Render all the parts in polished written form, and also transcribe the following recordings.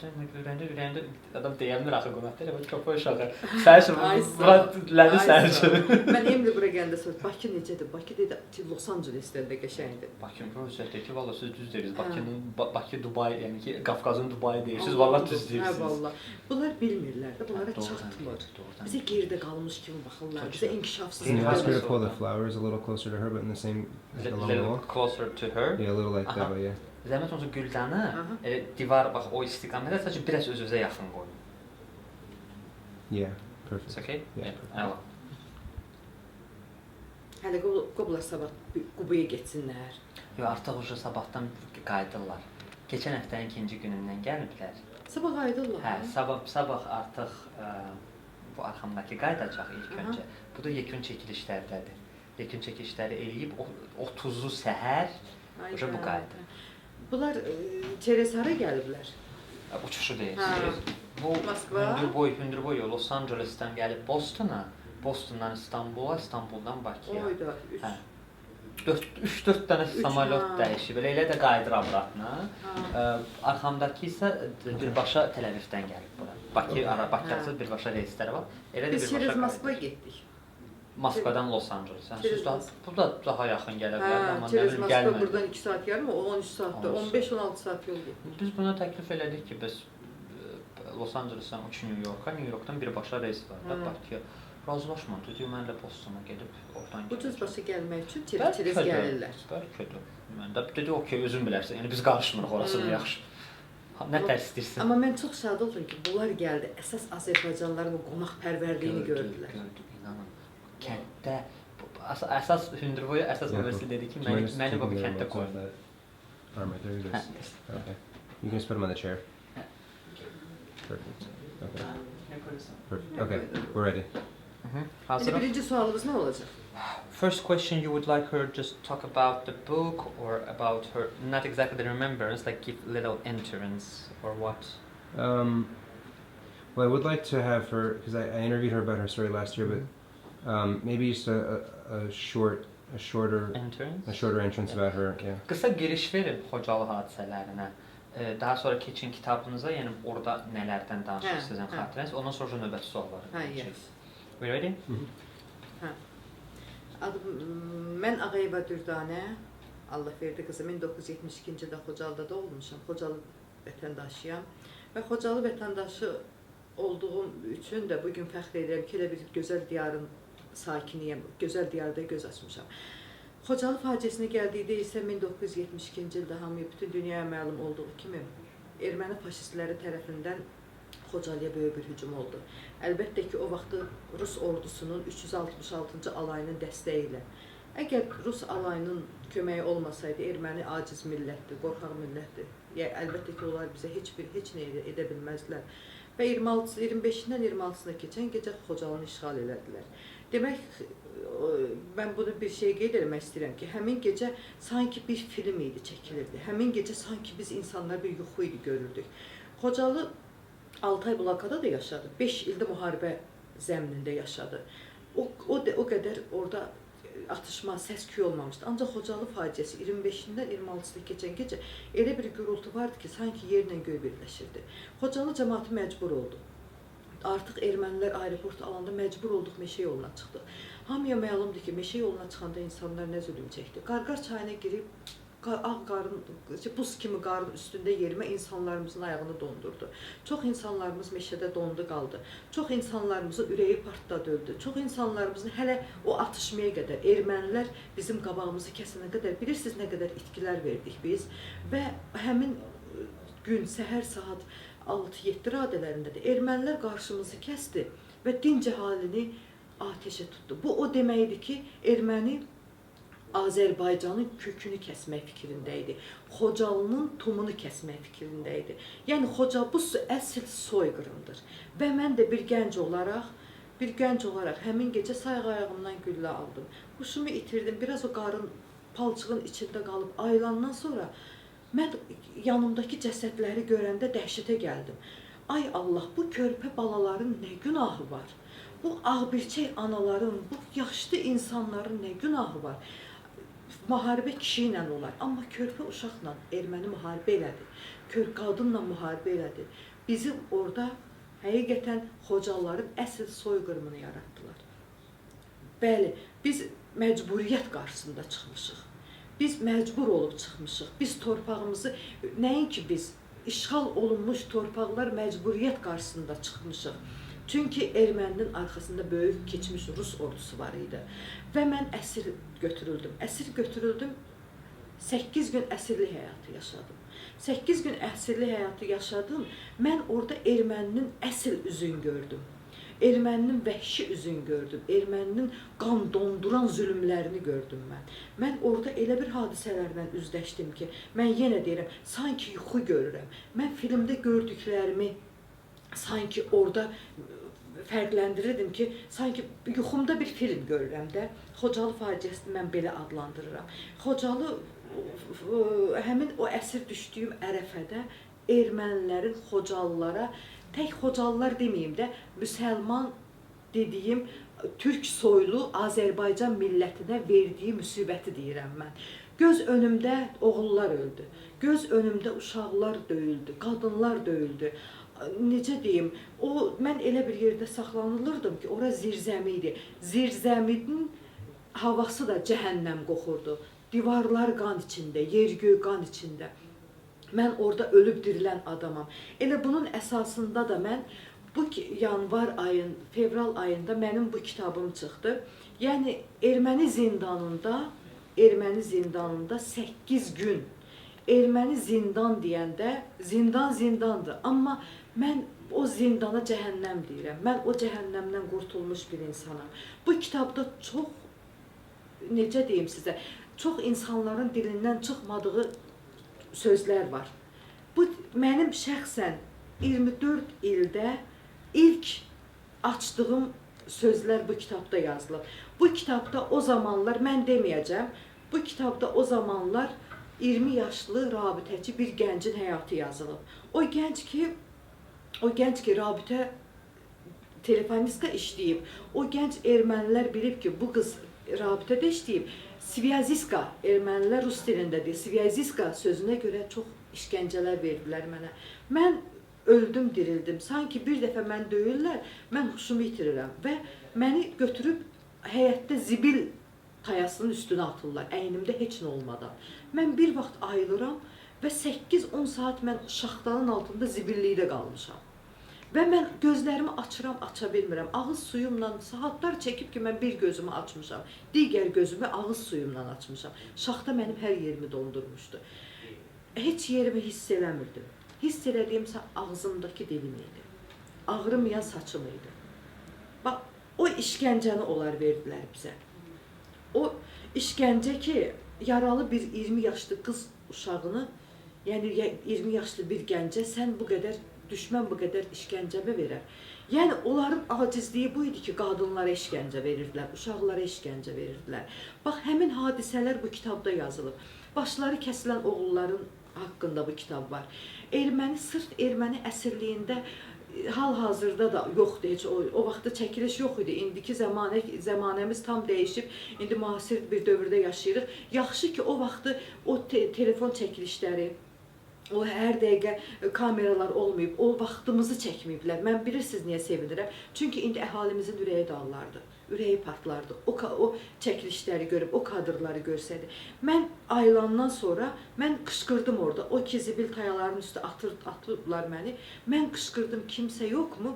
ürəyində adam deyəmir axı qonaqlar, amma köpək uşağı. Sərçin, Muradlərini sərçin. Mən Emre bura gələndə sonra Bakı necədir? Bakı dedi Los Angeles'də də qəşəngdir. Bakının prosesdə ki, valla siz düz deyirsiniz. Bakı, Dubai, yəni ki, Qafqazın Dubai deyirsiniz, valla düz deyirsiniz. Hə, valla. Bunlar bilmirlər də, bunlara çatmır. Bizə geridə qalmış kimi baxırlar, bizə inkişafsız. Can you ask her to pull the flowers a little closer to her, but in the same, like along the wall? Closer to her. Yeah, a little like that, but yeah. Zəhmət olsun güldanı, divar bax o istiqamətə sadəcə biraz öz-özə yaxın qoyun. Yeah, perfect. It's okay? Yeah. Əla. Hələ qoblar sabah Qubaya getsinlər. Yox, artıq uca sabahdan qayıdırlar. Keçən həftənin ikinci günündən gəliblər. Sabah qayıdırlar. Hə, sabah artıq bu arxamdakı qayıdacaq ilk öncə. Bu da yekun çəkilişlərdədir. Yekun çəkilişləri eləyib 30-u səhər uca bu qayıdır. Bunlar çerez hara gəliblər? Uçuşu deyirsiniz. Bu hündürboy yol Los Angeles'dən gəlib Bostona, Bostondan İstanbula, İstanbuldan Bakıya. Oyda. 3-4 dənə samolyot dəyişib. Elə də qayıdır abratına. Arxamdakı isə birbaşa Tel-Avivdən gəlib bura. Bakı arası birbaşa reysləri var. Elə də biz birbaşa çerez Moskvaya getdik. Moskvadan Los Angeles'ə. Bu da daha yaxın gələ bilər, amma nə çerez bilim Moskva gəlmədi. buradan 2 saat yarım, o 13 saatda, 15-16 saat yol getdik. Biz buna təklif elədik ki, biz Los Angeles'dan uç New York'a, New York'dan birbaşa reys var da Bakıya. Razılaşmadı, dedik mənlə Bostona gedib oradan gəldik. Ucuz başa gəlmək üçün çerez gəlirlər. Bəlkədir. Mən də dedi, okey, özün bilərsən. Yəni biz qarışmırıq orasını yaxşı. Nə tərs istəyirsən? Amma mən çox şad oldum ki, bunlar gəldi. Əsas Azərbaycanlıların bu qonaqpərvərliyini gördülər. Gördük, inanın. Kənddə əsas hündürboyu əsas övrəsi dedi ki, məni bu kənddə qoyun. Arm right there, you guys. Okay. You can just put them on the chair. Perfect. Okay. Perfect. Okay, we're ready. İndi birinci sualımız nə olacaq? First question, you would like her just talk about the book or about her, not exactly the remembrance, like give little entrance or what? Well, I would like to have her, because I interviewed her about her story last year, but maybe just a shorter entrance about her. Yeah. Qısa giriş verin Xocalı hadisələrinə. Daha sonra keçin kitabınıza, yəni orada nələrdən danışır sizin xatirəniz. Ondan sonra növbəti sualları. Yes. We ready? Mən Ağayeva Dürdanə, Allah verdi qızı, 1972-ci ildə Xocalıda da olmuşam. Xocalı vətəndaşıyam və Xocalı vətəndaşı olduğum üçün də bugün fəxr edirəm ki, elə bir gözəl diyarın sakiniyəm, gözəl diyarda göz açmışam. Xocalı faciəsinə gəldikdə isə 1972-ci ildə hamıya, bütün dünyaya məlum olduğu kimi erməni faşistləri tərəfindən Xocalıya böyük bir hücum oldu. Əlbəttə ki, o vaxtı Rus ordusunun 366-cı alayının dəstəyi ilə. Əgər Rus alayının köməyi olmasaydı, erməni aciz millətdir, qorxaq millətdir. Əlbəttə ki, onlar bizə heç nə edə bilməzdilər. Və 25-dən 26-sına keçən gecə Xocalını işğal elədilər. Demək, mən bunu bir şey qeyd etmək istəyirəm ki, həmin gecə sanki bir film idi, çəkilirdi. Həmin gecə sanki biz insanlar bir yuxu idi, görürdük. Xocalı 6 ay blokada da yaşadı, 5 ildə müharibə zəminində yaşadı. O qədər orada atışma, səs-küy olmamışdı. Ancaq Xocalı faciəsi 25-dən 26-sına keçən gecə elə bir gürültü vardı ki, sanki yerlə göy birləşirdi. Xocalı cəmaatı məcbur oldu. Artıq ermənilər aeroport alanda məcbur olduq, meşə yoluna çıxdıq. Hamıya məlumdur ki, meşə yoluna çıxanda insanlar nə zülüm çəkdi. Qarqar çayına girib, buz kimi qarın üstündə yerimə insanlarımızın ayağını dondurdu. Çox insanlarımız meşədə dondu qaldı. Çox insanlarımızın ürəyi partladı, öldü. Çox insanlarımızın hələ o atışmaya qədər, ermənilər bizim qabağımızı kəsənə qədər, bilirsiniz nə qədər itkilər verdik biz. Və həmin gün səhər saat 6-7 radələrində də ermənilər qarşımızı kəsdi və dinc əhalini atəşə tutdu. Bu o deməkdir ki, erməni Azərbaycanın kökünü kəsmək fikrində idi. Xocalının tumunu kəsmək fikrində idi. Yəni bu əsl soyqırımdır. Və mən də bir gənc olaraq həmin gecə sağ ayağımdan güllə aldım. Huşumu itirdim. Biraz o qarın palçığın içində qalıb ayılandan sonra mən yanımdakı cəsədləri görəndə dəhşətə gəldim. Ay Allah, bu körpə balaların nə günahı var? Bu ağbirçək anaların, bu yaşlı insanların nə günahı var? Müharibə kişi ilə olar, amma körpə uşaqla erməni müharibə elədi. kör qadınla müharibə elədi. Bizim orada həqiqətən Xocalıların əsl soyqırımını yaratdılar. Bəli, biz məcburiyyət qarşısında çıxmışıq. Biz məcbur olub çıxmışıq. Biz torpağımızı, nəinki biz, işğal olunmuş torpaqlar məcburiyyət qarşısında çıxmışıq. Çünki erməninin arxasında böyük keçmiş Rus ordusu var idi. Və mən əsir götürüldüm. Əsir götürüldüm, 8 gün əsirlik həyatı yaşadım. 8 gün əsirlik həyatı yaşadım, mən orada erməninin əsl üzünü gördüm. Erməninin vəhşi üzünü gördüm. Erməninin qan donduran zülümlərini gördüm mən. Mən orada elə bir hadisələrlə üzləşdim ki, mən yenə deyirəm, sanki yuxu görürəm. Mən filmdə gördüklərimi sanki orada fərqləndirirdim ki, sanki yuxumda bir film görürəm də. Xocalı faciəsini mən belə adlandırıram. Xocalı, həmin o əsir düşdüyüm ərəfədə ermənilərin Xocalılara, tək Xocalılar deməyim də, müsəlman dediyim, türk soylu Azərbaycan millətinə verdiyi müsibəti deyirəm mən. Göz önümdə oğullar öldü, göz önümdə uşaqlar döyüldü, qadınlar döyüldü. Necə deyim, mən elə bir yerdə saxlanılırdım ki, ora zirzəmi idi. Zirzəminin havası da cəhənnəm qoxurdu. Divarlar qan içində, yer-göy qan içində. Mən orada ölüb dirilən adamam. Elə bunun əsasında da mən bu yanvar ayın, fevral ayında mənim bu kitabım çıxdı. Yəni erməni zindanında 8 gün. Erməni zindan deyəndə zindandır. Amma mən o zindana cəhənnəm deyirəm. Mən o cəhənnəmdən qurtulmuş bir insanam. Bu kitabda çox, necə deyim sizə, çox insanların dilindən çıxmadığı sözlər var. Bu mənim şəxsən 24 ildə ilk açdığım sözlər bu kitabda yazılıb. Bu kitabda o zamanlar, mən deməyəcəm, bu kitabda o zamanlar 20 yaşlı rabitəçi bir gəncin həyatı yazılıb. O gənc ki, rabitə telefonistka işləyib. O gənc ermənilər bilib ki, bu qız rabitədə işləyib. Sviyaziska, ermənilər rus dilindədir. Sviyaziska sözünə görə çox işgəncələr verdilər mənə. Mən öldüm, dirildim. Sanki bir dəfə mən döyürlər, mən huşumu itirirəm və məni götürüb həyətdə zibil tayasının üstünə atırlar, əynimdə heç nə olmadan. Mən bir vaxt ayılıram və 8-10 saat mən şaxtanın altında zibillikdə qalmışam. Və mən gözlərimi açıram, aça bilmirəm. Ağız suyumla saatlar çəkib ki, mən bir gözümü açmışam. Digər gözümü ağız suyumla açmışam. Şaxta mənim hər yerimi dondurmuşdu. Heç yerimi hiss eləmirdim. Hiss elədiyimsə ağzımdakı dilim idi. Ağrımayan saçım idi. Bax, o işgəncəni onlar verdilər bizə. O işgəncə ki, yaralı bir 20 yaşlı qız uşağını, yəni 20 yaşlı bir gəncə sən bu qədər, düşmən bu qədər işgəncəmə verər. Yəni, onların acizliyi bu idi ki, qadınlara işgəncə verirdilər, uşaqlara işgəncə verirdilər. Bax, həmin hadisələr bu kitabda yazılıb. Başları kəsilən oğulların haqqında bu kitab var. Sırf erməni əsirliyində hal-hazırda da yoxdur heç, o vaxtda çəkiliş yox idi. İndiki zəmanəmiz tam dəyişib, indi müasir bir dövrdə yaşayırıq. Yaxşı ki, o vaxtı o telefon çəkilişləri, o hər dəqiqə kameralar olmayıb, o vaxtımızı çəkməyiblər. Mən bilirsiniz niyə sevinirəm? Çünki indi əhalimizin ürəyi dağlardı, ürəyi partlardı. O çəkilişləri görüb, o kadrları görsəydi. Mən ayılandan sonra, mən qışqırdım orada. O ki, zibil tayaların üstü atıblar məni. Mən qışqırdım, kimsə yoxmu?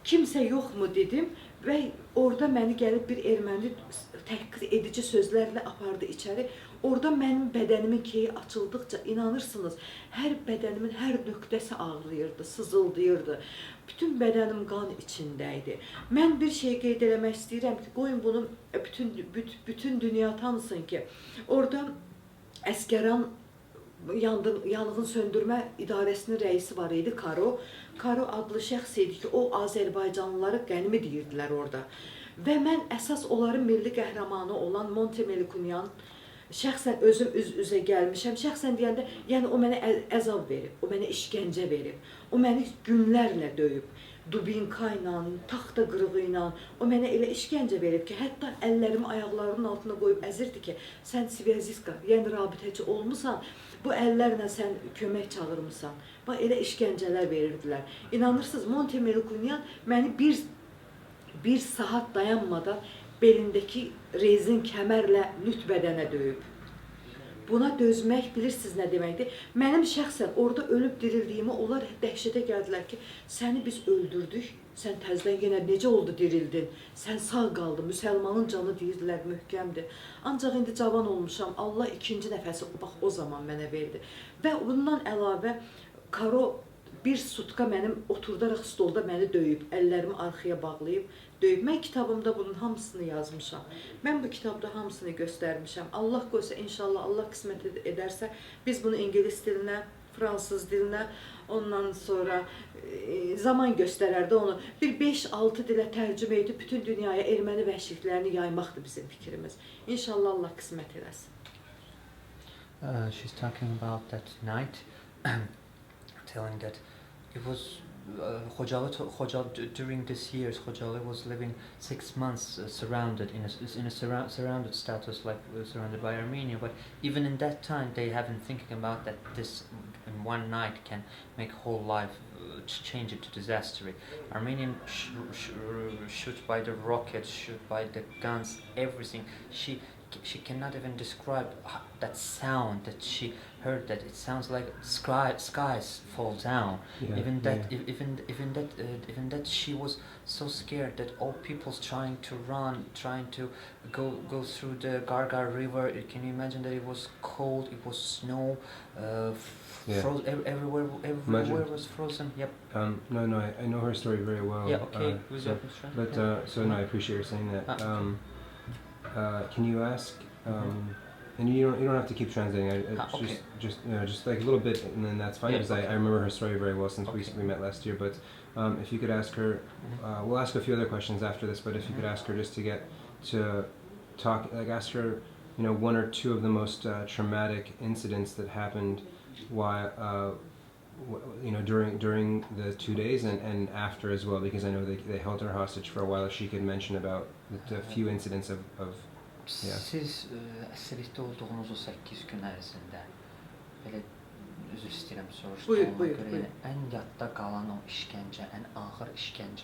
Kimsə yoxmu dedim və orada məni gəlib bir erməni təhqir edici sözlərlə apardı içəri. Orada mənim bədənimin keyi açıldıqca, inanırsınız, hər bədənimin hər nöqtəsi ağrıyırdı, sızıldayırdı. Bütün bədənim qan içindəydi. Mən bir şey qeyd eləmək istəyirəm ki, qoyun bunu bütün dünya tanısın ki, orada Əsgəran yanğın söndürmə idarəsinin rəisi var idi, Karo. Karo adlı şəxs idi ki, o Azərbaycanlıları qənimi deyirdilər orada. Və mən əsas onların milli qəhrəmanı olan Monte Melikunyan şəxsən özüm üz-üzə gəlmişəm. Şəxsən deyəndə, yəni o mənə əzab verib, o mənə işgəncə verib, o məni günlərlə döyüb, dubinka ilə, taxta qırığı ilə, o mənə elə işgəncə verib ki, hətta əllərimi ayaqlarının altına qoyub əzirdi ki, sən Sviyaziska, yəni rabitəçi olmusan, Bu əllərlə sən kömək çağırmısan. Bax elə işgəncələr verirdilər. İnanırsınız, Monte Melkonian məni bir saat dayanmadan belindəki rezin kəmərlə lüt bədənə döyüb. Buna dözmək bilirsiniz nə deməkdir? Mənim şəxsən orada ölüb dirildiyimi onlar dəhşətə gəldilər ki, səni biz öldürdük, sən təzədən yenə necə oldu dirildin? Sən sağ qaldın, müsəlmanın canı deyirdilər, möhkəmdir. Ancaq indi cavan olmuşam, Allah ikinci nəfəsi bax o zaman mənə verdi. Və bundan əlavə Karo bir sutka mənim oturdaraq stolda məni döyüb, əllərimi arxaya bağlayıb döyüb. Mən kitabımda bunun hamısını yazmışam. Mən bu kitabda hamısını göstərmişəm. Allah qoysa, inşallah Allah qismət edərsə, biz bunu ingilis dilinə, fransız dilinə, ondan sonra zaman göstərərdi onu. Bir 5-6 dilə tərcümə edib bütün dünyaya erməni vəhşiliklərini yaymaqdır bizim fikrimiz. İnşallah Allah qismət eləsin. She's talking about that night, telling that it was Khojalı during this years. Khojalı was living 6 months surrounded in a surrounded status, like surrounded by Armenia. But even in that time, they have been thinking about that this in one night can make whole life change it to disaster. Armenian shoot by the rockets, shoot by the guns, everything. She cannot even describe that sound that she heard. That it sounds like skies fall down. Yeah, Even that she was so scared that all people's trying to run, trying to go through the Gargar River. Can you imagine that it was cold, it was snow, everywhere was frozen. Yep. No, I know her story very well. Yeah. Okay. So no, I appreciate you saying that. Can you ask? And you don't have to keep translating. Okay. Just like a little bit, and then that's fine. Yeah, Because okay. I remember her story very well since Okay. we met last year. But if you could ask her, we'll ask a few other questions after this. But if you could ask her just to get to talk, like ask her, one or two of the most traumatic incidents that happened, while during the 2 days and after as well, because I know they held her hostage for a while. She could mention about the few incidents of Siz əsirlikdə olduğunuz o 8 gün ərzində belə üzr istəyirəm soruşduğuma görə, yəni ən yadda qalan o işgəncə, ən ağır işgəncə